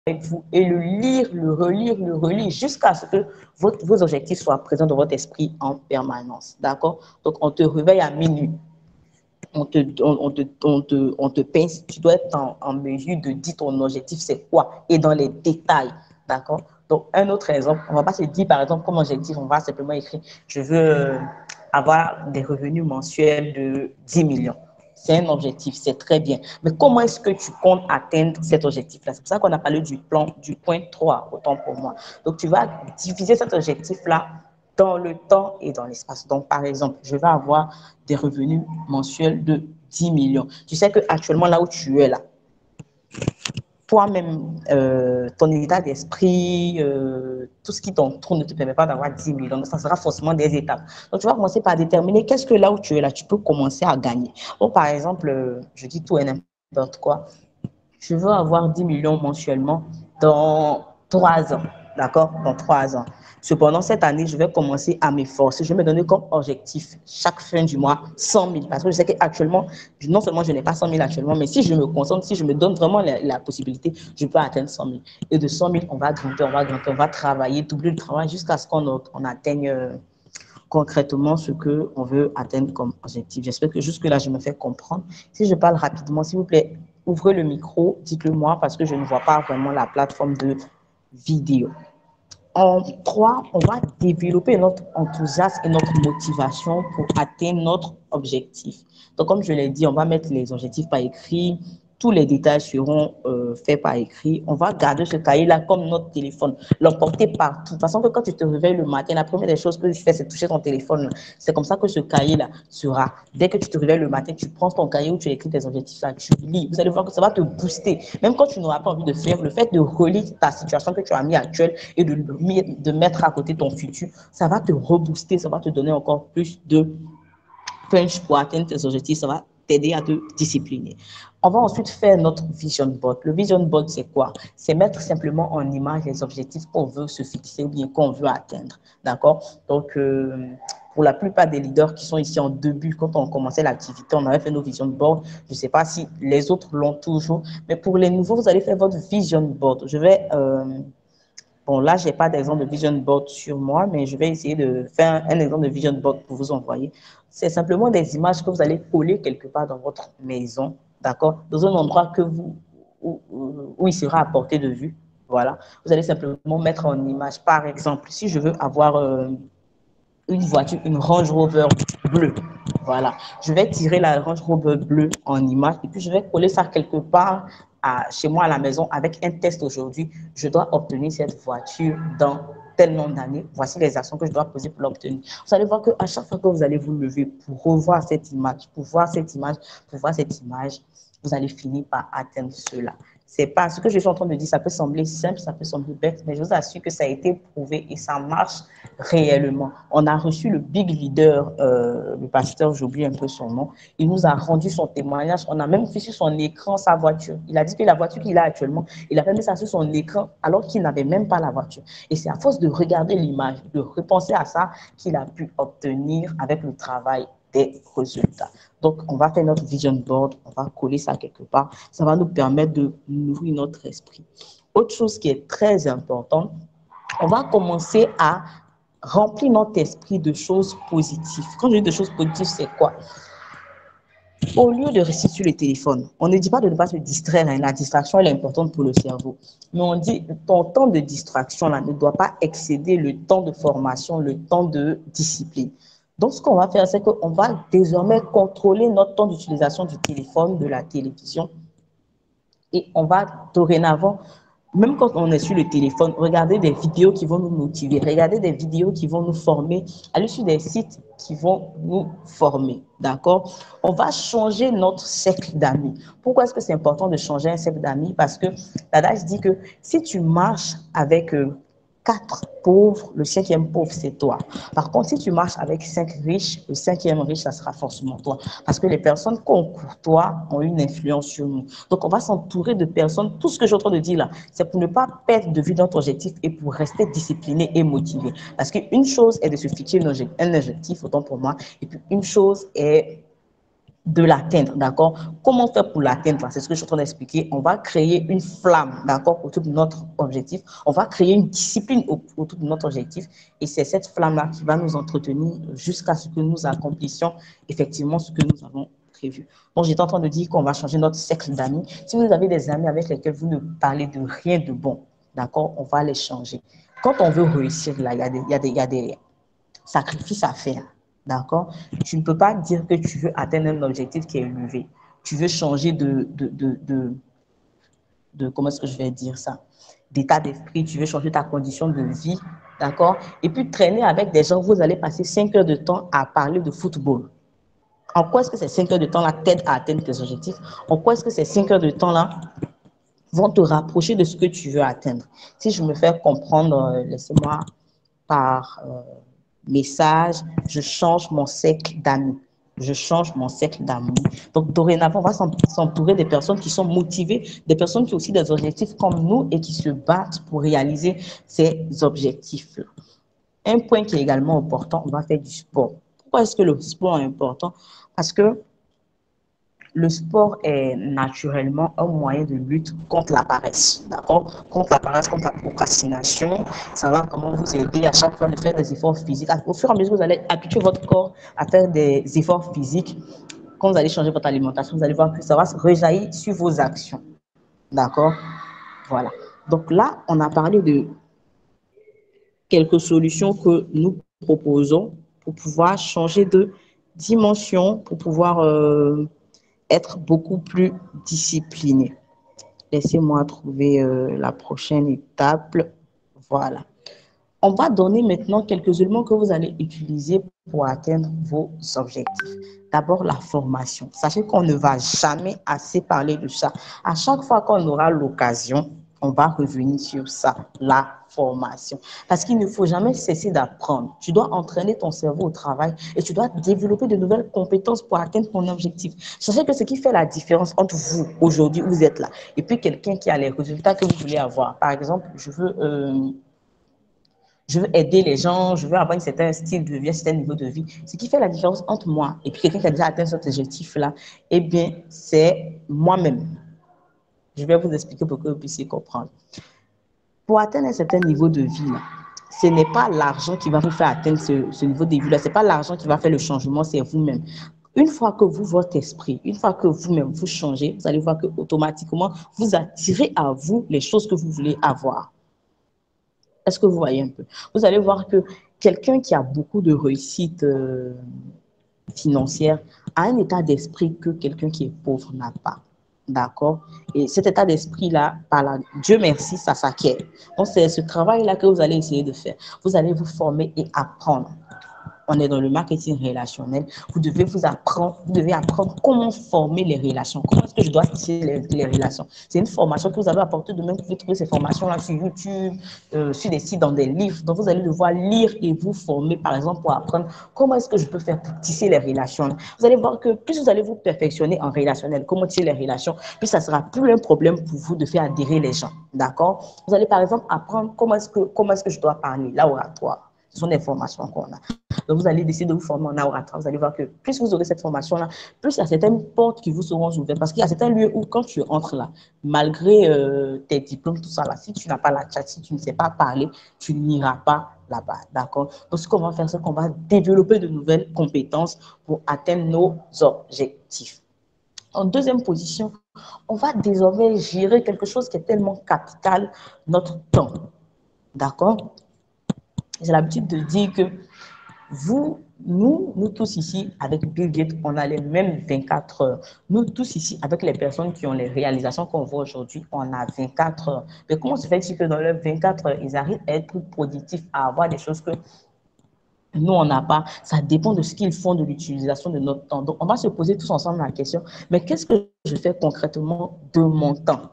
avec vous et le lire, le relire jusqu'à ce que vos objectifs soient présents dans votre esprit en permanence. D'accord? Donc, on te réveille à minuit. On te pince, tu dois être en mesure de dire ton objectif, c'est quoi, et dans les détails, d'accord? Donc, un autre exemple, on ne va pas se dire, par exemple, comme objectif, on va simplement écrire, je veux avoir des revenus mensuels de 10 millions. C'est un objectif, c'est très bien. Mais comment est-ce que tu comptes atteindre cet objectif-là? C'est pour ça qu'on a parlé du plan, du point 3, autant pour moi. Donc, tu vas diviser cet objectif-là dans le temps et dans l'espace. Donc, par exemple, je vais avoir des revenus mensuels de 10 millions. Tu sais qu'actuellement, là où tu es, là, toi-même, ton état d'esprit, tout ce qui t'entoure ne te permet pas d'avoir 10 millions. Donc, ça sera forcément des étapes. Donc, tu vas commencer par déterminer qu'est-ce que là où tu es, là, tu peux commencer à gagner. Bon, par exemple, je dis tout et n'importe quoi. Je veux avoir 10 millions mensuellement dans 3 ans. D'accord? Dans 3 ans. Cependant, cette année, je vais commencer à m'efforcer. Je vais me donner comme objectif chaque fin du mois 100 000. Parce que je sais qu'actuellement, non seulement je n'ai pas 100 000 actuellement, mais si je me concentre, si je me donne vraiment la possibilité, je peux atteindre 100 000. Et de 100 000, on va grimper, on va travailler, doubler le travail jusqu'à ce qu'on atteigne concrètement ce qu'on veut atteindre comme objectif. J'espère que jusque-là, je me fais comprendre. Si je parle rapidement, s'il vous plaît, ouvrez le micro, dites-le moi parce que je ne vois pas vraiment la plateforme de vidéo. En 3, on va développer notre enthousiasme et notre motivation pour atteindre notre objectif. Donc, comme je l'ai dit, on va mettre les objectifs par écrit. Tous les détails seront faits par écrit. On va garder ce cahier-là comme notre téléphone, l'emporter partout. De toute façon, que quand tu te réveilles le matin, la première des choses que tu fais, c'est toucher ton téléphone. C'est comme ça que ce cahier-là sera. Dès que tu te réveilles le matin, tu prends ton cahier où tu écris tes objectifs, là, tu lis. Vous allez voir que ça va te booster. Même quand tu n'auras pas envie de faire, le fait de relire ta situation que tu as mis actuelle et de mettre à côté ton futur, ça va te rebooster, ça va te donner encore plus de punch pour atteindre tes objectifs, ça va t'aider à te discipliner. On va ensuite faire notre vision board. Le vision board, c'est quoi? C'est mettre simplement en image les objectifs qu'on veut se fixer ou bien qu'on veut atteindre. D'accord? Donc, pour la plupart des leaders qui sont ici en début, quand on commençait l'activité, on avait fait nos vision board. Je ne sais pas si les autres l'ont toujours, mais pour les nouveaux, vous allez faire votre vision board. Je vais bon, là, je n'ai pas d'exemple de vision board sur moi, mais je vais essayer de faire un exemple de vision board pour vous envoyer. C'est simplement des images que vous allez coller quelque part dans votre maison, d'accord, dans un endroit que où il sera à portée de vue. Voilà. Vous allez simplement mettre en image, par exemple, si je veux avoir une voiture, une Range Rover bleue. Voilà. Je vais tirer la Range Rover bleue en image et puis je vais coller ça quelque part chez moi à la maison avec un test aujourd'hui. Je dois obtenir cette voiture dans tel nombre d'années. Voici les actions que je dois poser pour l'obtenir. Vous allez voir qu'à chaque fois que vous allez vous lever pour revoir cette image, pour voir cette image, vous allez finir par atteindre cela. C'est pas ce que je suis en train de dire, ça peut sembler simple, ça peut sembler bête, mais je vous assure que ça a été prouvé et ça marche réellement. On a reçu le big leader, le pasteur, j'oublie un peu son nom, il nous a rendu son témoignage, on a même vu sur son écran sa voiture. Il a dit que la voiture qu'il a actuellement, il a mis ça sur son écran alors qu'il n'avait même pas la voiture. Et c'est à force de regarder l'image, de repenser à ça, qu'il a pu obtenir avec le travail des résultats. Donc, on va faire notre vision board, on va coller ça quelque part. Ça va nous permettre de nourrir notre esprit. Autre chose qui est très importante, on va commencer à remplir notre esprit de choses positives. Quand je dis de choses positives, c'est quoi? Au lieu de rester sur le téléphone, on ne dit pas de ne pas se distraire. Hein. La distraction, elle est importante pour le cerveau. Mais on dit ton temps de distraction là, ne doit pas excéder le temps de formation, le temps de discipline. Donc, ce qu'on va faire, c'est qu'on va désormais contrôler notre temps d'utilisation du téléphone, de la télévision. Et on va dorénavant, même quand on est sur le téléphone, regarder des vidéos qui vont nous motiver, regarder des vidéos qui vont nous former, aller sur des sites qui vont nous former, d'accord? On va changer notre cercle d'amis. Pourquoi est-ce que c'est important de changer un cercle d'amis? Parce que l'adage dit que si tu marches avec 4 pauvres, le 5e pauvre, c'est toi. Par contre, si tu marches avec 5 riches, le 5e riche, ça sera forcément toi. Parce que les personnes qu'on courtoie ont une influence sur nous. Donc, on va s'entourer de personnes. Tout ce que je suis en train de dire là, c'est pour ne pas perdre de vue notre objectif et pour rester discipliné et motivé. Parce qu'une chose est de se fixer un objectif, autant pour moi, et puis une chose est de l'atteindre, d'accord? Comment faire pour l'atteindre? C'est ce que je suis en train d'expliquer. On va créer une flamme, d'accord, autour de notre objectif. On va créer une discipline autour de notre objectif. Et c'est cette flamme-là qui va nous entretenir jusqu'à ce que nous accomplissions effectivement ce que nous avons prévu. Bon, j'étais en train de dire qu'on va changer notre cercle d'amis. Si vous avez des amis avec lesquels vous ne parlez de rien de bon, d'accord, on va les changer. Quand on veut réussir, là, il y a des sacrifices à faire. D'accord? Tu ne peux pas dire que tu veux atteindre un objectif qui est élevé. Tu veux changer comment est-ce que je vais dire ça? D'état d'esprit, tu veux changer ta condition de vie. D'accord? Et puis traîner avec des gens, vous allez passer 5 heures de temps à parler de football. En quoi est-ce que ces 5 heures de temps-là t'aident à atteindre tes objectifs? En quoi est-ce que ces 5 heures de temps-là vont te rapprocher de ce que tu veux atteindre? Si je me fais comprendre, laissez-moi par message, je change mon cercle d'amis. Je change mon cercle d'amis. Donc, dorénavant, on va s'entourer des personnes qui sont motivées, des personnes qui ont aussi des objectifs comme nous et qui se battent pour réaliser ces objectifs-là. Un point qui est également important, on va faire du sport. Pourquoi est-ce que le sport est important? Parce que le sport est naturellement un moyen de lutte contre la paresse, d'accord? Contre la paresse, contre la procrastination. Ça va comment vous aider à chaque fois de faire des efforts physiques. Au fur et à mesure, vous allez habituer votre corps à faire des efforts physiques. Quand vous allez changer votre alimentation, vous allez voir que ça va se rejaillir sur vos actions, d'accord? Voilà. Donc là, on a parlé de quelques solutions que nous proposons pour pouvoir changer de dimension, pour pouvoir être beaucoup plus discipliné. Laissez-moi trouver la prochaine étape. Voilà. On va donner maintenant quelques éléments que vous allez utiliser pour atteindre vos objectifs. D'abord, la formation. Sachez qu'on ne va jamais assez parler de ça. À chaque fois qu'on aura l'occasion, on va revenir sur ça, la formation. Parce qu'il ne faut jamais cesser d'apprendre. Tu dois entraîner ton cerveau au travail et tu dois développer de nouvelles compétences pour atteindre ton objectif. Sachez que ce qui fait la différence entre vous, aujourd'hui, vous êtes là, et puis quelqu'un qui a les résultats que vous voulez avoir. Par exemple, je veux aider les gens, je veux avoir un certain style de vie, un certain niveau de vie. Ce qui fait la différence entre moi et puis quelqu'un qui a déjà atteint cet objectif-là, eh bien, c'est moi-même. Je vais vous expliquer pour que vous puissiez comprendre. Pour atteindre un certain niveau de vie, ce n'est pas l'argent qui va vous faire atteindre ce niveau de vie-là. Ce n'est pas l'argent qui va faire le changement, c'est vous-même. Une fois que vous, votre esprit, une fois que vous-même vous changez, vous allez voir que automatiquement, vous attirez à vous les choses que vous voulez avoir. Est-ce que vous voyez un peu? Vous allez voir que quelqu'un qui a beaucoup de réussite financière a un état d'esprit que quelqu'un qui est pauvre n'a pas. D'accord? Et cet état d'esprit-là, Dieu merci, ça s'acquiert. Donc, c'est ce travail-là que vous allez essayer de faire. Vous allez vous former et apprendre. On est dans le marketing relationnel. Vous devez apprendre comment former les relations. Comment est-ce que je dois tisser les relations? C'est une formation que vous avez apportée de même. Vous pouvez trouver ces formations-là sur YouTube, sur des sites, dans des livres. Donc, vous allez devoir lire et vous former, par exemple, pour apprendre comment est-ce que je peux faire pour tisser les relations. Vous allez voir que plus vous allez vous perfectionner en relationnel, comment tisser les relations, plus ça sera plus un problème pour vous de faire adhérer les gens. D'accord? Vous allez, par exemple, apprendre comment est-ce que je dois parler, l'oratoire. Ce sont des formations qu'on a. Donc, vous allez décider de vous former en oratoire. Vous allez voir que plus vous aurez cette formation-là, plus il y a certaines portes qui vous seront ouvertes. Parce qu'il y a certains lieux où, quand tu entres là, malgré tes diplômes, tout ça là, si tu n'as pas la chat, si tu ne sais pas parler, tu n'iras pas là-bas. D'accord? Donc, ce qu'on va faire, c'est qu'on va développer de nouvelles compétences pour atteindre nos objectifs. En deuxième position, on va désormais gérer quelque chose qui est tellement capital, notre temps. D'accord? J'ai l'habitude de dire que nous tous ici, avec Bill Gates, on a les mêmes 24 heures. Nous tous ici, avec les personnes qui ont les réalisations qu'on voit aujourd'hui, on a 24 heures. Mais comment se fait-il que dans leurs 24 heures, ils arrivent à être plus productifs, à avoir des choses que nous, on n'a pas? Ça dépend de ce qu'ils font, de l'utilisation de notre temps. Donc, on va se poser tous ensemble la question, mais qu'est-ce que je fais concrètement de mon temps?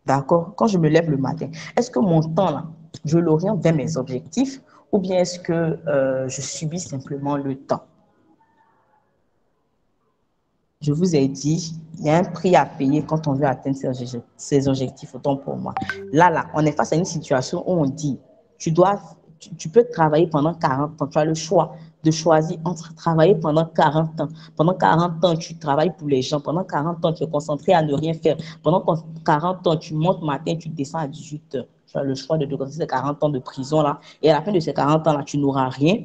D'accord? Quand je me lève le matin, est-ce que mon temps, là, je l'oriente vers mes objectifs ou bien est-ce que je subis simplement le temps? Je vous ai dit, il y a un prix à payer quand on veut atteindre ses objectifs, autant pour moi. Là, on est face à une situation où on dit, tu peux travailler pendant 40 ans, tu as le choix de choisir entre travailler pendant 40 ans. Pendant 40 ans, tu travailles pour les gens. Pendant 40 ans, tu es concentré à ne rien faire. Pendant 40 ans, tu montes matin, tu descends à 18 heures. Tu as le choix de te ces 40 ans de prison là. Et à la fin de ces 40 ans là, tu n'auras rien.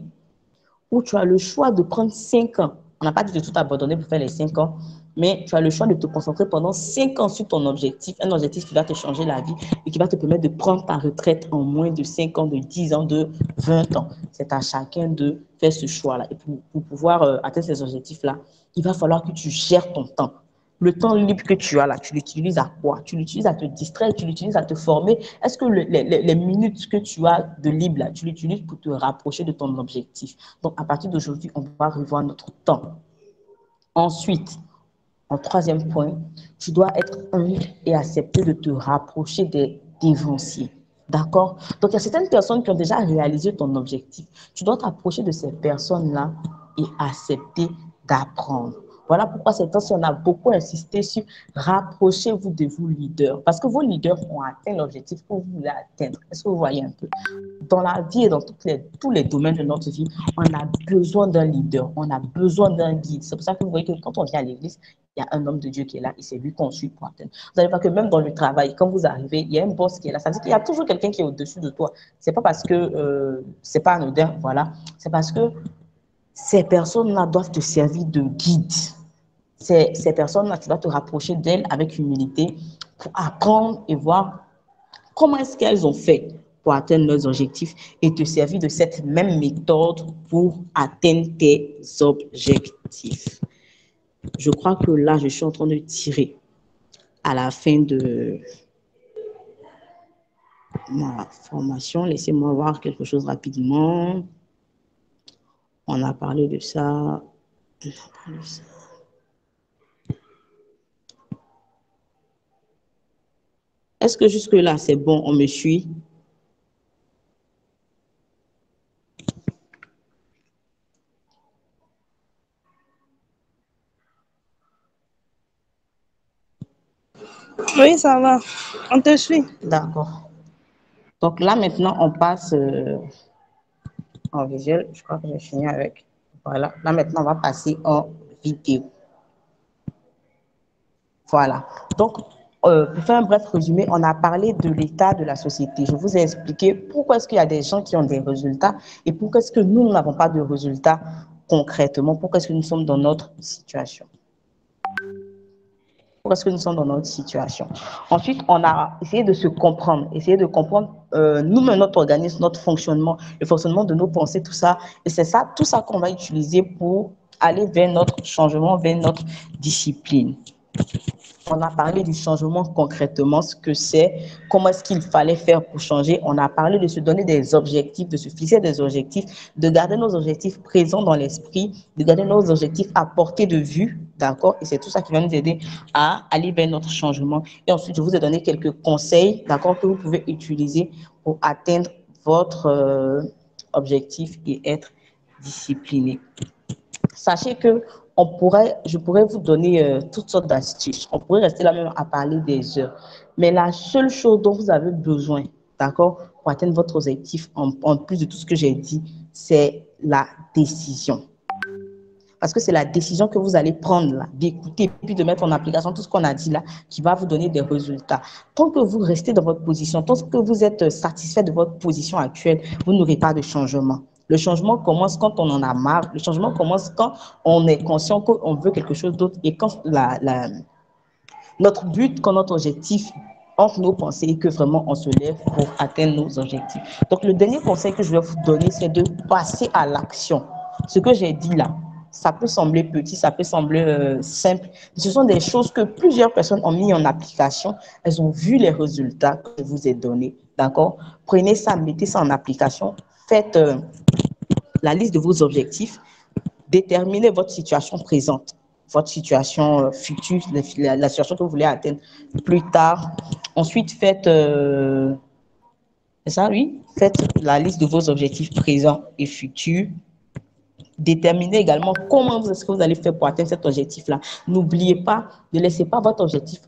Ou tu as le choix de prendre 5 ans. On n'a pas dit de tout abandonner pour faire les 5 ans, mais tu as le choix de te concentrer pendant 5 ans sur ton objectif, un objectif qui va te changer la vie et qui va te permettre de prendre ta retraite en moins de 5 ans, de 10 ans, de 20 ans. C'est à chacun de faire ce choix-là. Et pour pouvoir atteindre ces objectifs-là, il va falloir que tu gères ton temps. Le temps libre que tu as là, tu l'utilises à quoi? Tu l'utilises à te distraire, tu l'utilises à te former. Est-ce que les minutes que tu as de libre là, tu l'utilises pour te rapprocher de ton objectif? Donc, à partir d'aujourd'hui, on va revoir notre temps. Ensuite, en troisième point, tu dois être humble et accepter de te rapprocher des dévanciers. D'accord? Donc, il y a certaines personnes qui ont déjà réalisé ton objectif. Tu dois t'approcher de ces personnes-là et accepter d'apprendre. Voilà pourquoi ces temps-ci, on a beaucoup insisté sur rapprochez-vous de vos leaders. Parce que vos leaders ont atteint l'objectif que vous voulez atteindre. Est-ce que vous voyez un peu? Dans la vie et dans tous les domaines de notre vie, on a besoin d'un leader, on a besoin d'un guide. C'est pour ça que vous voyez que quand on vient à l'église, il y a un homme de Dieu qui est là et c'est lui qu'on suit pour atteindre. Vous n'avez pas que même dans le travail, quand vous arrivez, il y a un boss qui est là. Ça veut dire qu'il y a toujours quelqu'un qui est au-dessus de toi. C'est pas parce que c'est pas anodin, voilà. C'est parce que ces personnes-là doivent te servir de guide. Ces personnes-là, tu dois te rapprocher d'elles avec humilité pour apprendre et voir comment est-ce qu'elles ont fait pour atteindre leurs objectifs et te servir de cette même méthode pour atteindre tes objectifs. Je crois que là, je suis en train de tirer à la fin de ma formation. Laissez-moi voir quelque chose rapidement. On a parlé de ça. Est-ce que jusque-là, c'est bon, on me suit? Oui, ça va. On te suit. D'accord. Donc là, maintenant, on passe en visuel. Je crois que j'ai fini avec. Voilà. Là, maintenant, on va passer en vidéo. Voilà. Donc, pour faire un bref résumé, on a parlé de l'état de la société. Je vous ai expliqué pourquoi est-ce qu'il y a des gens qui ont des résultats et pourquoi est-ce que nous n'avons pas de résultats concrètement, pourquoi est-ce que nous sommes dans notre situation. Pourquoi est-ce que nous sommes dans notre situation. Ensuite, on a essayé de se comprendre, nous-mêmes, notre organisme, notre fonctionnement, le fonctionnement de nos pensées, tout ça. Et c'est ça, tout ça qu'on va utiliser pour aller vers notre changement, vers notre discipline. On a parlé du changement concrètement, ce que c'est, comment est-ce qu'il fallait faire pour changer. On a parlé de se donner des objectifs, de se fixer des objectifs, de garder nos objectifs présents dans l'esprit, de garder nos objectifs à portée de vue, d'accord? Et c'est tout ça qui va nous aider à aller vers notre changement. Et ensuite, je vous ai donné quelques conseils, d'accord, que vous pouvez utiliser pour atteindre votre objectif et être discipliné. Sachez que je pourrais vous donner toutes sortes d'astuces. On pourrait rester là même à parler des heures. Mais la seule chose dont vous avez besoin, d'accord, pour atteindre votre objectif, en plus de tout ce que j'ai dit, c'est la décision. Parce que c'est la décision que vous allez prendre là, d'écouter puis de mettre en application tout ce qu'on a dit là, qui va vous donner des résultats. Tant que vous restez dans votre position, tant que vous êtes satisfait de votre position actuelle, vous n'aurez pas de changement. Le changement commence quand on en a marre. Le changement commence quand on est conscient qu'on veut quelque chose d'autre et quand notre but, quand notre objectif entre nos pensées et que vraiment on se lève pour atteindre nos objectifs. Donc, le dernier conseil que je vais vous donner, c'est de passer à l'action. Ce que j'ai dit là, ça peut sembler petit, ça peut sembler simple. Ce sont des choses que plusieurs personnes ont mis en application. Elles ont vu les résultats que je vous ai donnés. D'accord? Prenez ça, mettez ça en application. Faites la liste de vos objectifs. Déterminez votre situation présente, votre situation future, la situation que vous voulez atteindre plus tard. Ensuite, faites la liste de vos objectifs présents et futurs. Déterminez également comment est-ce que vous allez faire pour atteindre cet objectif-là. N'oubliez pas, ne laissez pas votre objectif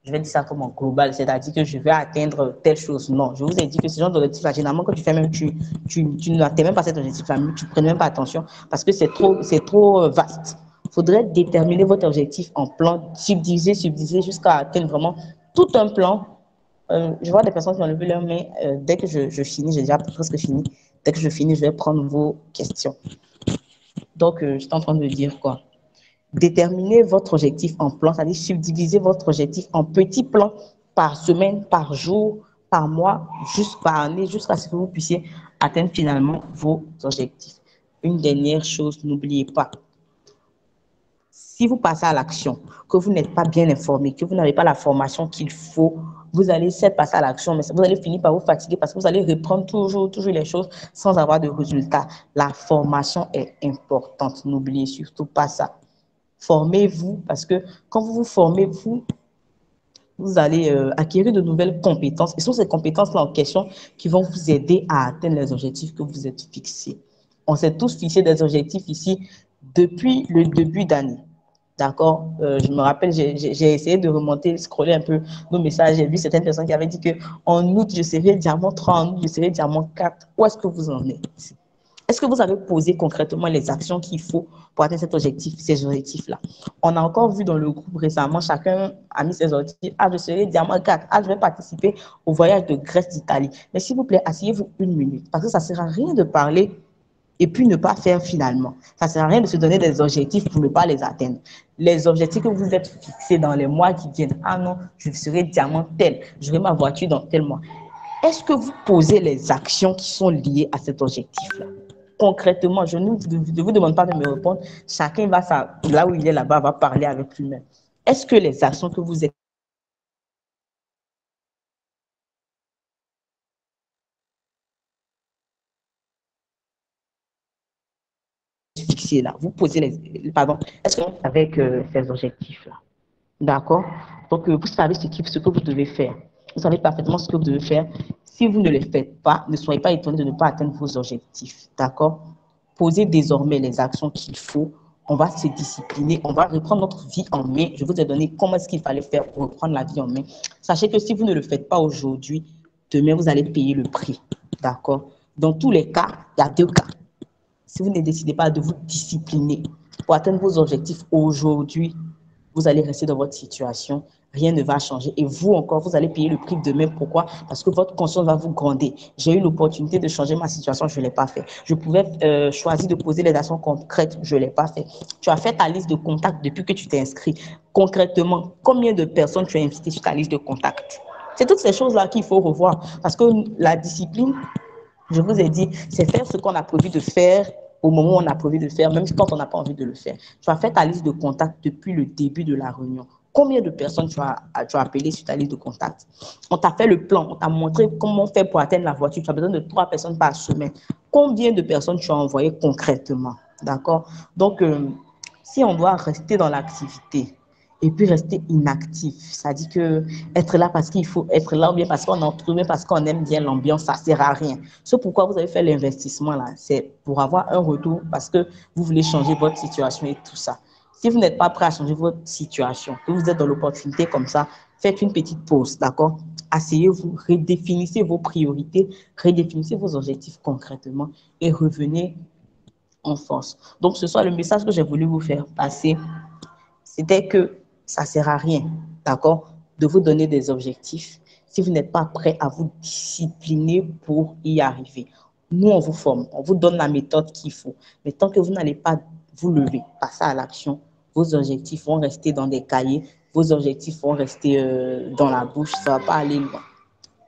je vais dire ça comme en global, c'est-à-dire que je vais atteindre telle chose. Non, je vous ai dit que ce genre d'objectif-là, généralement, quand tu fais même, tu n'atteins même pas cet objectif-là, tu ne prends même pas attention parce que c'est trop vaste. Il faudrait déterminer votre objectif en plan, subdiviser jusqu'à atteindre vraiment tout un plan. Je vois des personnes qui ont levé leurs mains. Dès que je finis, j'ai déjà presque fini. Dès que je finis, je vais prendre vos questions. Donc, je suis en train de dire quoi? Déterminez votre objectif en plan, c'est-à-dire subdiviser votre objectif en petits plans par semaine, par jour, par mois, par année, jusqu'à ce que vous puissiez atteindre finalement vos objectifs. Une dernière chose, n'oubliez pas, si vous passez à l'action, que vous n'êtes pas bien informé, que vous n'avez pas la formation qu'il faut, vous allez certes passer à l'action, mais vous allez finir par vous fatiguer parce que vous allez reprendre toujours les choses sans avoir de résultats. La formation est importante, n'oubliez surtout pas ça. Formez-vous parce que quand vous vous formez, vous allez acquérir de nouvelles compétences. Et ce sont ces compétences-là en question qui vont vous aider à atteindre les objectifs que vous êtes fixés. On s'est tous fixé des objectifs ici depuis le début d'année. D'accord? Je me rappelle, j'ai essayé de remonter, scroller un peu nos messages. J'ai vu certaines personnes qui avaient dit qu'en août, je serai diamant 3, en août, je serai diamant 4. Où est-ce que vous en êtes? Est-ce que vous avez posé concrètement les actions qu'il faut pour atteindre cet objectif, ces objectifs-là? On a encore vu dans le groupe récemment, chacun a mis ses objectifs. Ah, je serai diamant 4. Ah, je vais participer au voyage de Grèce d'Italie. Mais s'il vous plaît, asseyez-vous une minute parce que ça ne sert à rien de parler et puis ne pas faire finalement. Ça ne sert à rien de se donner des objectifs pour ne pas les atteindre. Les objectifs que vous êtes fixés dans les mois qui viennent, ah non, je serai diamant tel, j'aurai ma voiture dans tel mois. Est-ce que vous posez les actions qui sont liées à cet objectif-là? Concrètement, je ne vous demande pas de me répondre. Chacun va, là où il est là-bas, va parler avec lui-même. Est-ce que les actions que vous êtes fixées là, vous posez pardon, est-ce que avec ces objectifs-là? D'accord? Donc, vous savez ce que vous devez faire. Vous savez parfaitement ce que vous devez faire. Si vous ne le faites pas, ne soyez pas étonné de ne pas atteindre vos objectifs. D'accord? Posez désormais les actions qu'il faut. On va se discipliner. On va reprendre notre vie en main. Je vous ai donné comment est-ce qu'il fallait faire pour reprendre la vie en main. Sachez que si vous ne le faites pas aujourd'hui, demain, vous allez payer le prix. D'accord? Dans tous les cas, il y a deux cas. Si vous ne décidez pas de vous discipliner pour atteindre vos objectifs aujourd'hui, vous allez rester dans votre situation, rien ne va changer. Et vous encore, vous allez payer le prix demain. Pourquoi? Parce que votre conscience va vous gronder. J'ai eu l'opportunité de changer ma situation, je ne l'ai pas fait. Je pouvais choisir de poser les actions concrètes, je ne l'ai pas fait. Tu as fait ta liste de contacts depuis que tu t'es inscrit. Concrètement, combien de personnes tu as invité sur ta liste de contacts? C'est toutes ces choses-là qu'il faut revoir. Parce que la discipline, je vous ai dit, c'est faire ce qu'on a prévu de faire au moment où on a prévu de le faire, même quand on n'a pas envie de le faire. Tu as fait ta liste de contacts depuis le début de la réunion. Combien de personnes tu as appelé sur ta liste de contacts? On t'a fait le plan, on t'a montré comment faire pour atteindre la voiture. Tu as besoin de 3 personnes par semaine. Combien de personnes tu as envoyé concrètement? D'accord? Donc, si on doit rester dans l'activité, et puis rester inactif. Ça dit que être là parce qu'il faut être là ou bien parce qu'on entre mais parce qu'on aime bien l'ambiance, ça ne sert à rien. C'est pourquoi vous avez fait l'investissement là. C'est pour avoir un retour parce que vous voulez changer votre situation et tout ça. Si vous n'êtes pas prêt à changer votre situation, que vous êtes dans l'opportunité comme ça, faites une petite pause, d'accord? Asseyez-vous, redéfinissez vos priorités, redéfinissez vos objectifs concrètement et revenez en force. Donc, ce soit le message que j'ai voulu vous faire passer. C'était que ça ne sert à rien, d'accord, de vous donner des objectifs si vous n'êtes pas prêt à vous discipliner pour y arriver. Nous, on vous forme, on vous donne la méthode qu'il faut. Mais tant que vous n'allez pas vous lever, passer à l'action, vos objectifs vont rester dans des cahiers, vos objectifs vont rester dans la bouche, ça ne va pas aller loin.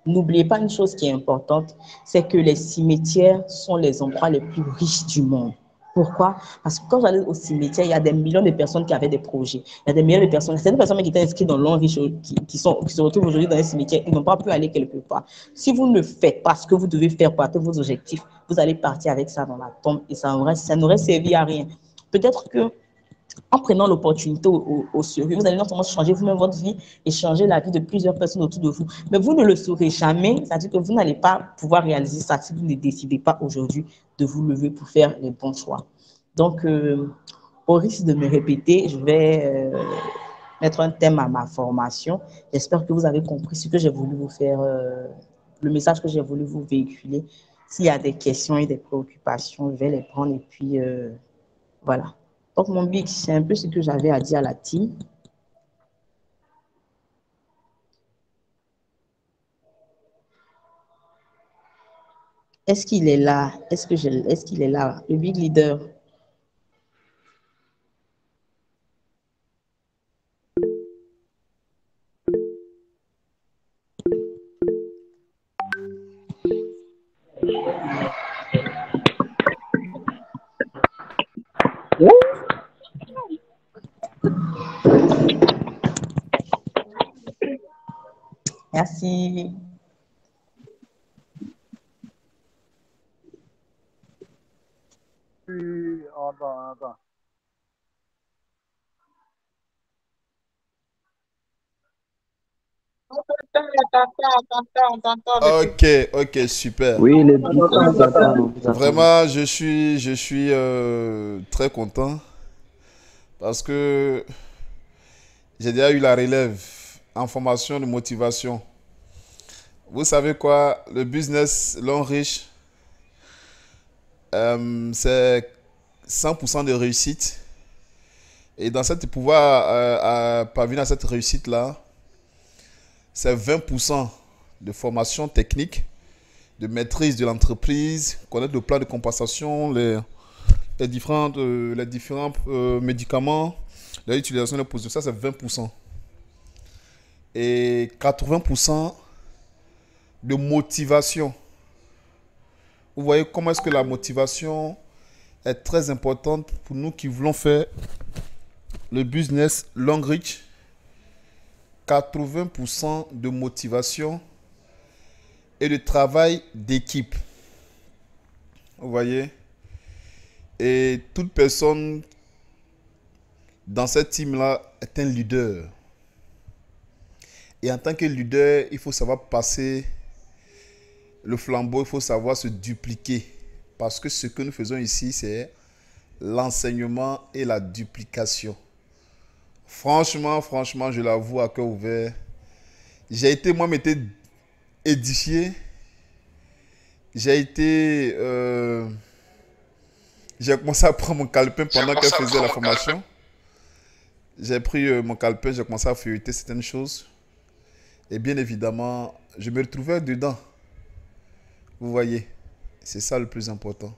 N'oubliez pas une chose qui est importante, c'est que les cimetières sont les endroits les plus riches du monde. Pourquoi? Parce que quand j'allais au cimetière, il y a des millions de personnes qui avaient des projets. Il y a des millions de personnes, certaines personnes qui étaient inscrites dans l'on riche, qui se retrouvent aujourd'hui dans les cimetières, ils n'ont pas pu aller quelque part. Si vous ne faites pas ce que vous devez faire pour atteindre vos objectifs, vous allez partir avec ça dans la tombe et ça n'aurait servi à rien. Peut-être que en prenant l'opportunité au sérieux, vous allez non seulement changer vous-même votre vie et changer la vie de plusieurs personnes autour de vous, mais vous ne le saurez jamais, c'est-à-dire que vous n'allez pas pouvoir réaliser ça si vous ne décidez pas aujourd'hui de vous lever pour faire les bons choix. Donc, au risque de me répéter, je vais mettre un thème à ma formation. J'espère que vous avez compris ce que j'ai voulu vous faire, le message que j'ai voulu vous véhiculer. S'il y a des questions et des préoccupations, je vais les prendre et puis voilà. Donc, mon big, c'est un peu ce que j'avais à dire à la team. Est-ce qu'il est là? Est-ce qu'il est là? Le big leader. Merci. Attends. Ok, super. Oui, les bits, on vous attend, on vous attend. Vraiment, je suis très content parce que j'ai déjà eu la relève en formation de motivation. Vous savez quoi? Le business l'homme riche, c'est 100% de réussite. Et dans cette pouvoir parvenir à cette réussite-là, c'est 20% de formation technique, de maîtrise de l'entreprise, connaître le plan de compensation, les différents médicaments, l'utilisation des positions, ça c'est 20%. Et 80% de motivation. Vous voyez comment est-ce que la motivation est très importante pour nous qui voulons faire le business long reach. 80% de motivation et de travail d'équipe. Vous voyez? Et toute personne dans cette team-là est un leader. Et en tant que leader, il faut savoir passer le flambeau, il faut savoir se dupliquer. Parce que ce que nous faisons ici, c'est l'enseignement et la duplication. Franchement, je l'avoue à cœur ouvert. J'ai été édifié. J'ai commencé à prendre mon calepin pendant qu'elle faisait la formation. J'ai pris mon calepin, j'ai commencé à feuilleter certaines choses. Et bien évidemment, je me retrouvais dedans. Vous voyez, c'est ça le plus important.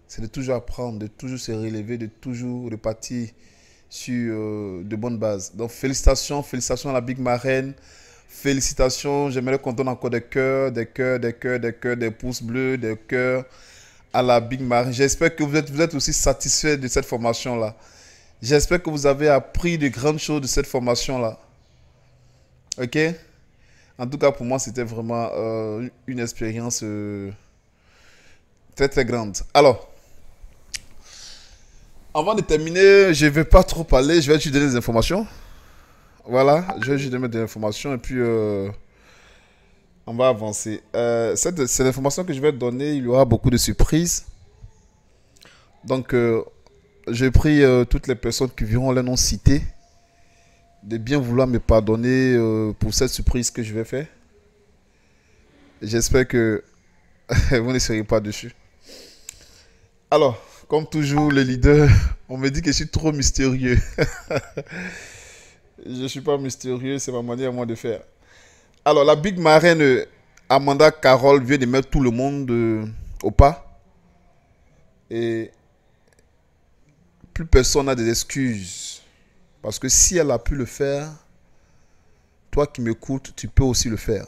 C'est de toujours apprendre, de toujours se relever, de toujours repartir sur de bonnes bases. Donc félicitations à la Big Marraine. Félicitations, j'aimerais qu'on donne encore des cœurs, des pouces bleus, des cœurs à la Big Marraine. J'espère que vous êtes aussi satisfait de cette formation-là. J'espère que vous avez appris de grandes choses de cette formation-là. Ok? En tout cas, pour moi, c'était vraiment une expérience très, très grande. Alors, avant de terminer, je ne vais pas trop parler, je vais juste donner des informations. Voilà, je vais juste donner des informations et puis on va avancer. C'est l'information que je vais donner, il y aura beaucoup de surprises. Donc, j'ai pris toutes les personnes qui verront les noms cités de bien vouloir me pardonner pour cette surprise que je vais faire. J'espère que vous ne serez pas dessus. Alors, comme toujours, le leader, on me dit que je suis trop mystérieux. Je ne suis pas mystérieux, c'est ma manière à moi de faire. Alors, la Big Marraine Amanda Carole vient de mettre tout le monde au pas. Et plus personne n'a des excuses. Parce que si elle a pu le faire, toi qui m'écoutes, tu peux aussi le faire.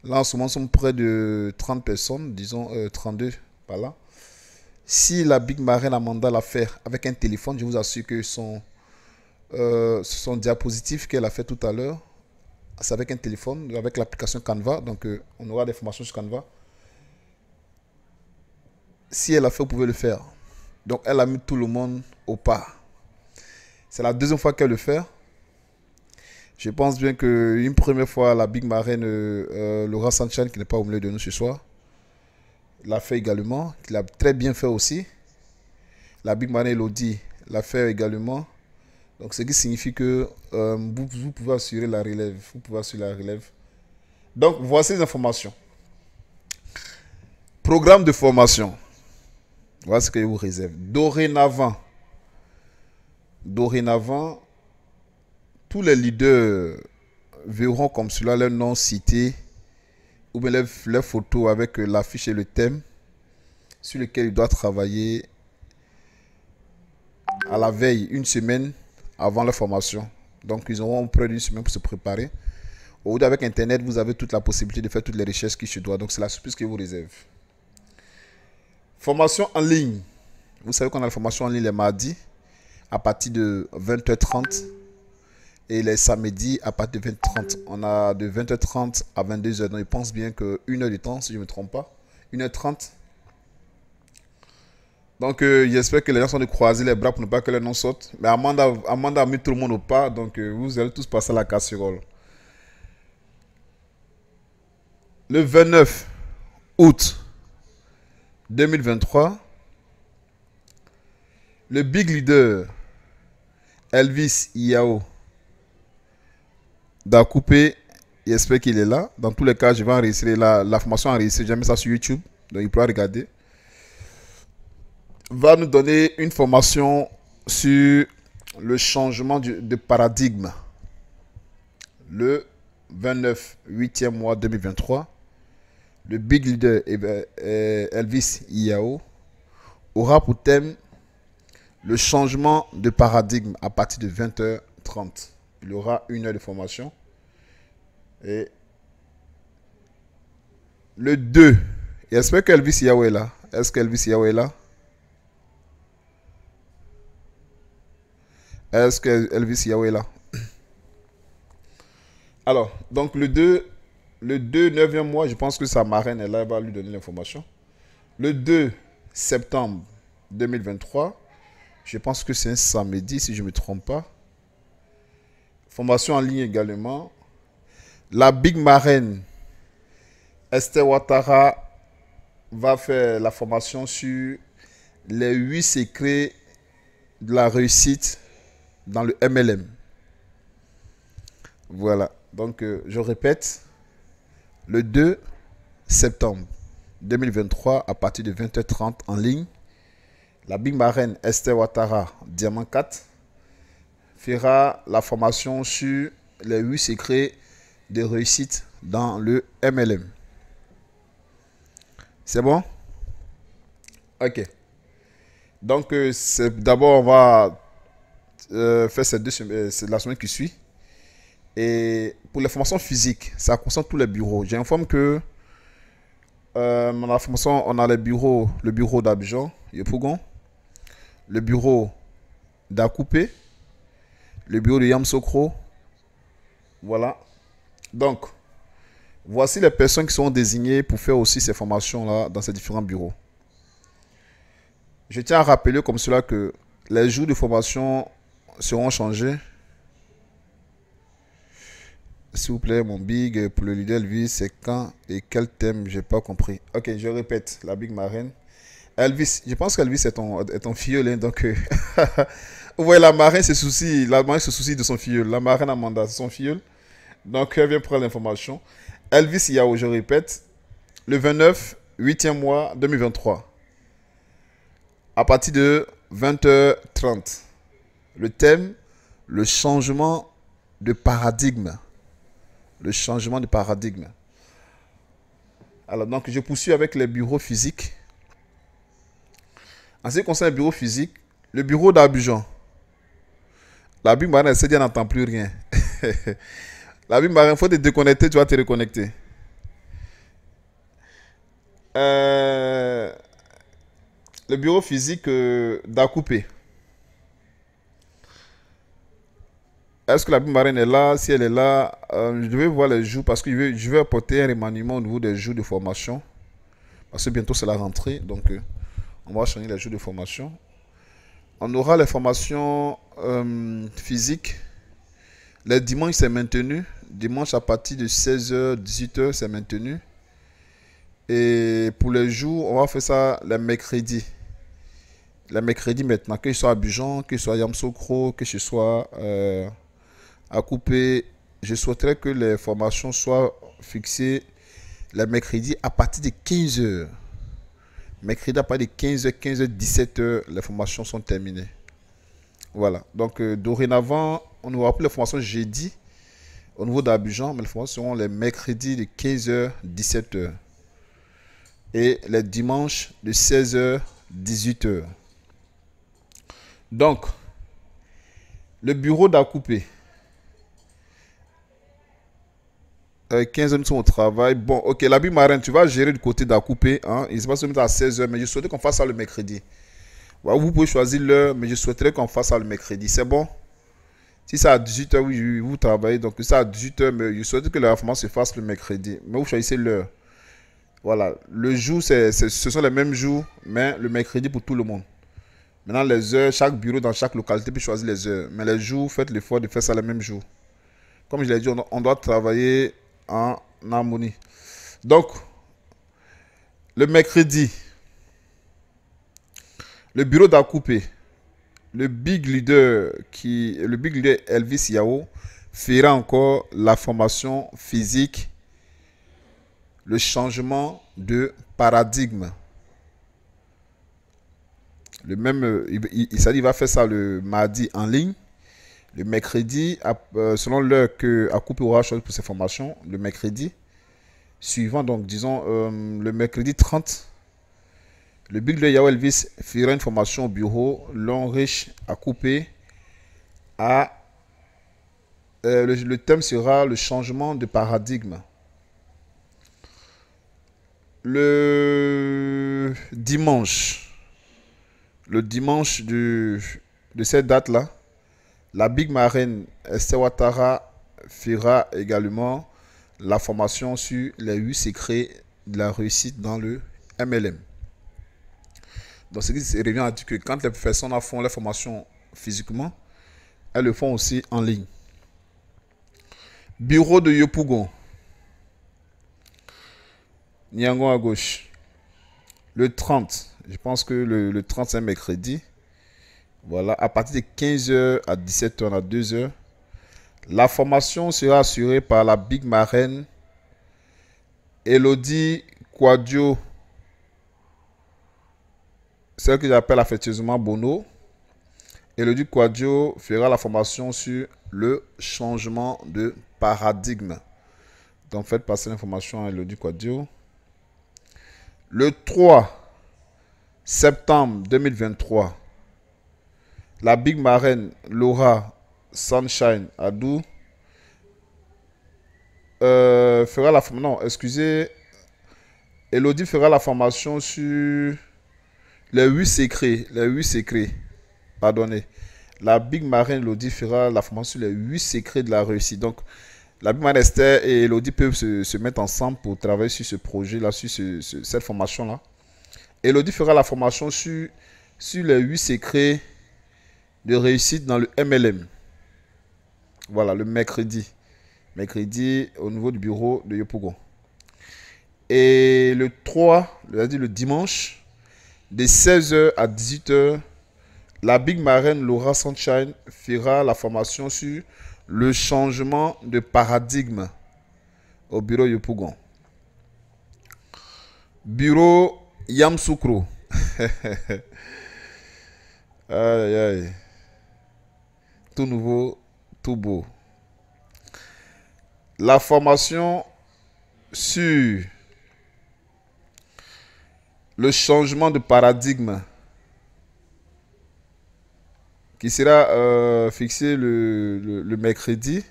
Là, en ce moment, nous sommes près de 30 personnes, disons 32 par là. Si la Big Marraine Amanda l'a fait avec un téléphone, je vous assure que son diapositive qu'elle a fait tout à l'heure, c'est avec un téléphone, avec l'application Canva. Donc, on aura des formations sur Canva. Si elle a fait, vous pouvez le faire. Donc, elle a mis tout le monde au pas. C'est la deuxième fois qu'elle le fait. Je pense bien qu'une première fois, la Big Marraine Laura Sanchez, qui n'est pas au milieu de nous ce soir, l'a fait également. Il l'a très bien fait aussi. La Big Marraine Elodie l'a fait également. Donc, ce qui signifie que vous pouvez assurer la relève. Vous pouvez assurer la relève. Donc, voici les informations. Programme de formation. Voilà ce que je vous réserve. Dorénavant, tous les leaders verront comme cela leur nom cité ou bien leur photo avec l'affiche et le thème sur lequel ils doivent travailler à la veille, une semaine avant la formation. Donc, ils auront près d'une semaine pour se préparer. Aujourd'hui, avec Internet, vous avez toute la possibilité de faire toutes les recherches qui se doivent. Donc, c'est la surprise que je vous réserve. Formation en ligne. Vous savez qu'on a la formation en ligne les mardis à partir de 20h30 et les samedis à partir de 20h30. On a de 20h30 à 22h. Donc, je pense bien que 1 heure de temps, si je ne me trompe pas. 1h30. Donc, j'espère que les gens sont de croiser les bras pour ne pas que les noms sautent. Mais Amanda a mis tout le monde au pas. Donc, vous allez tous passer à la casserole. Le 29 août 2023, le big leader Elvis Iao Dacoupé, j'espère qu'il est là. Dans tous les cas, je vais enregistrer la formation enregistrée. J'ai mis ça sur YouTube, donc il pourra regarder. Va nous donner une formation sur le changement de paradigme. Le 29, 8e mois 2023. Le big leader Elvis Iao aura pour thème le changement de paradigme à partir de 20h30. Il aura 1 heure de formation. Et le 2, j'espère qu'Elvis Iao est là. Est-ce qu'Elvis Iao est là? Est-ce qu'Elvis Iao est là? Alors, donc le 2, 9e mois, je pense que sa marraine est là, elle va lui donner l'information. Le 2 septembre 2023, je pense que c'est un samedi, si je ne me trompe pas. Formation en ligne également. La big marraine, Esther Ouattara, va faire la formation sur les 8 secrets de la réussite dans le MLM. Voilà. Donc, je répète, le 2 septembre 2023, à partir de 20h30 en ligne, la big marraine Esther Ouattara, Diamant 4, fera la formation sur les 8 secrets de réussite dans le MLM. C'est bon? Ok. Donc, d'abord, on va faire c'est la semaine qui suit. Et pour les formations physiques, ça concerne tous les bureaux. J'informe que dans la formation, on a le bureau d'Abidjan, Yopougon, le bureau d'Akoupé, le bureau de Yamsokro. Voilà. Donc, voici les personnes qui sont désignées pour faire aussi ces formations-là dans ces différents bureaux. Je tiens à rappeler comme cela que les jours de formation seront changés. S'il vous plaît, mon big, pour le leader Elvis, c'est quand et quel thème? J'ai pas compris. Ok, je répète, la big marraine. Elvis, je pense qu'Elvis est ton filleul, hein, donc vous voyez, la marraine se soucie de son filleul. La marraine Amanda, c'est son filleul. Donc, elle vient prendre l'information. Elvis Iao, je répète, le 29, 8e mois 2023, à partir de 20h30. Le thème, le changement de paradigme. Le changement de paradigme. Alors, donc, je poursuis avec les bureaux physiques. En ce qui concerne les bureaux physiques, le bureau d'Abidjan. La big marraine, elle s'est dit, elle n'entend plus rien. La big marraine, il faut te déconnecter, tu vas te reconnecter. Le bureau physique d'Akoupé. Est-ce que la big marraine est là? Si elle est là, je vais voir les jours parce que je vais apporter un remaniement au niveau des jours de formation. Parce que bientôt c'est la rentrée, donc on va changer les jours de formation. On aura les formations physiques. Les dimanches, c'est maintenu. Dimanche à partir de 16h, 18h, c'est maintenu. Et pour les jours, on va faire ça les mercredis. les mercredis maintenant, que ce soit à Abidjan, que ce soit à Yamoussoukro, que ce soit à Coupé, je souhaiterais que les formations soient fixées les mercredis à partir de 15 heures. Mercredi à partir de 15h, 15h, 17h, les formations sont terminées. Voilà. Donc, dorénavant, on aura plus les formations jeudi au niveau d'Abidjan, mais les formations seront les mercredis de 15h, 17h. Et les dimanches de 16h, 18h. Donc, le bureau d'Acoupé. 15 minutes au travail. Bon, ok, la Big Marine, tu vas gérer du côté d'Acoupé. Hein? Il se passe à 16h, mais je souhaiterais qu'on fasse ça le mercredi. Ouais, vous pouvez choisir l'heure, mais je souhaiterais qu'on fasse ça le mercredi. C'est bon? Si c'est à 18h, oui, vous travaillez. Donc, c'est à 18h, mais je souhaiterais que la formation se fasse le mercredi. Mais vous choisissez l'heure. Voilà. Le jour, ce sont les mêmes jours, mais le mercredi pour tout le monde. Maintenant, les heures, chaque bureau dans chaque localité peut choisir les heures. Mais les jours, faites l'effort de faire ça le même jour. Comme je l'ai dit, on doit travailler en harmonie. Donc, le mercredi, le bureau d'Acoupé, le big leader Elvis Yao fera encore la formation physique, le changement de paradigme. Le même, il va faire ça le mardi en ligne. Le mercredi, selon l'heure que Acoupé aura choisi pour ses formations, le mercredi suivant, donc disons le mercredi 30, le Big Leader Yao Elvis fera une formation au bureau, long riche Acoupé. Le thème sera le changement de paradigme. Le dimanche de cette date-là, la Big Marine Esther Ouattara fera également la formation sur les 8 secrets de la réussite dans le MLM. Donc, ce qui revient à dire que quand les personnes font la formation physiquement, elles le font aussi en ligne. Bureau de Yopougon. Niangon à gauche. Le 30, je pense que le 30 c'est mercredi. Voilà, à partir de 15h à 17h, on a 2 heures. La formation sera assurée par la Big Marraine Elodie Quadio, celle que j'appelle affectueusement Bono. Elodie Quadio fera la formation sur le changement de paradigme. Donc faites passer l'information à Elodie Quadio. Le 3 septembre 2023, la Big Marraine Laura Sunshine Adou fera la formation. Non, excusez. Elodie fera la formation sur les 8 secrets. Les 8 secrets. Pardonnez. La Big Marraine Elodie fera la formation sur les 8 secrets de la réussite. Donc, la Big Marraine Esther et Elodie peuvent se mettre ensemble pour travailler sur ce projet-là, sur cette formation-là. Elodie fera la formation sur les 8 secrets de réussite dans le MLM. Voilà, le mercredi. Mercredi au niveau du bureau de Yopougon. Et le 3, le dimanche, de 16h à 18h, la Big Marraine Laura Sunshine fera la formation sur le changement de paradigme au bureau Yopougon. Bureau Yamoussoukro. Aïe, aïe. Tout nouveau, tout beau. La formation sur le changement de paradigme qui sera fixé le mercredi.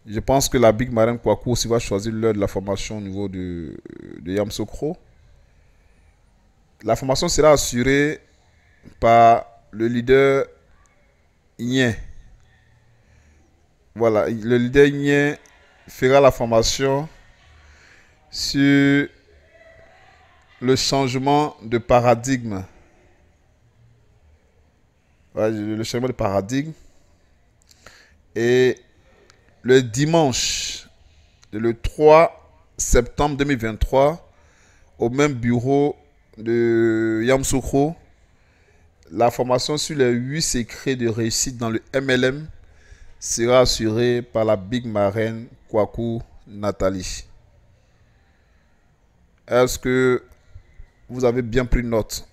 Je pense que la Big Marine Kwaku aussi va choisir l'heure de la formation au niveau de Yamoussoukro. La formation sera assurée par le leader Ien. Voilà, le leader Ien fera la formation sur le changement de paradigme. Voilà, le changement de paradigme. Et le dimanche, le 3 septembre 2023, au même bureau de Yamoussoukro, la formation sur les 8 secrets de réussite dans le MLM sera assurée par la Big Marraine Kwaku Nathalie. Est-ce que vous avez bien pris note?